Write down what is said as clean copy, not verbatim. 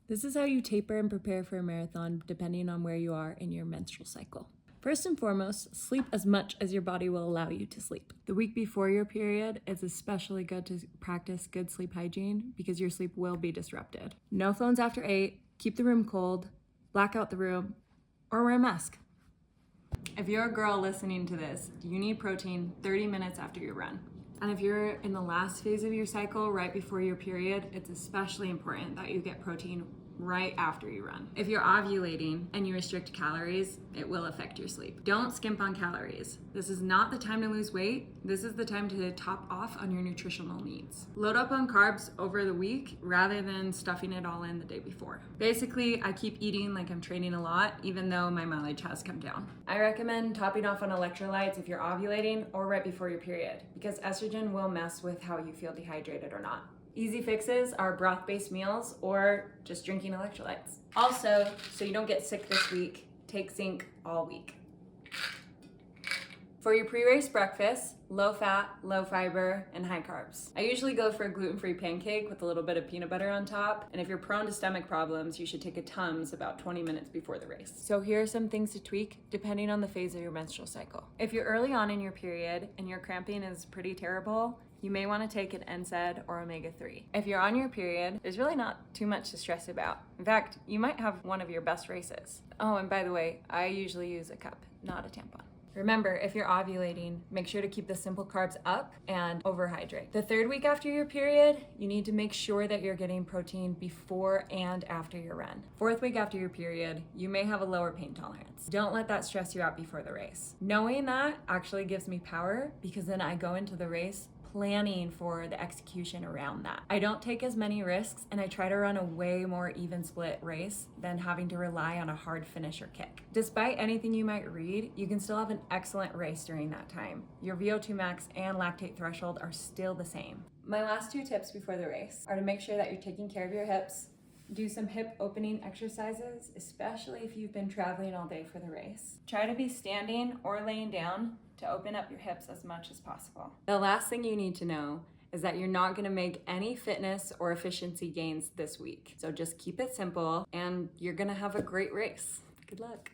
This is how you taper and prepare for a marathon depending on where you are in your menstrual cycle. First and foremost, sleep as much as your body will allow you to sleep. The week before your period, it's especially good to practice good sleep hygiene because your sleep will be disrupted. No phones after 8, keep the room cold, black out the room, or wear a mask. If you're a girl listening to this, you need protein 30 minutes after your run. And if you're in the last phase of your cycle, right before your period, it's especially important that you get protein right after you run. If you're ovulating and you restrict calories, it will affect your sleep. Don't skimp on calories. This is not the time to lose weight. This is the time to top off on your nutritional needs. Load up on carbs over the week rather than stuffing it all in the day before. Basically, I keep eating like I'm training a lot, even though my mileage has come down. I recommend topping off on electrolytes if you're ovulating or right before your period, because estrogen will mess with how you feel dehydrated or not. Easy fixes are broth-based meals or just drinking electrolytes. Also, so you don't get sick this week, take zinc all week. For your pre-race breakfast, low fat, low fiber, and high carbs. I usually go for a gluten-free pancake with a little bit of peanut butter on top, and if you're prone to stomach problems, you should take a Tums about 20 minutes before the race. So here are some things to tweak depending on the phase of your menstrual cycle. If you're early on in your period and your cramping is pretty terrible, you may want to take an NSAID or omega-3. If you're on your period, there's really not too much to stress about. In fact, you might have one of your best races. Oh, and by the way, I usually use a cup, not a tampon. Remember, if you're ovulating, make sure to keep the simple carbs up and overhydrate. The third week after your period, you need to make sure that you're getting protein before and after your run. Fourth week after your period, you may have a lower pain tolerance. Don't let that stress you out before the race. Knowing that actually gives me power because then I go into the race planning for the execution around that. I don't take as many risks and I try to run a way more even split race than having to rely on a hard finish or kick. Despite anything you might read, you can still have an excellent race during that time. Your VO2 max and lactate threshold are still the same. My last 2 tips before the race are to make sure that you're taking care of your hips. Do some hip opening exercises, especially if you've been traveling all day for the race. Try to be standing or laying down to open up your hips as much as possible. The last thing you need to know is that you're not gonna make any fitness or efficiency gains this week. So just keep it simple and you're gonna have a great race. Good luck.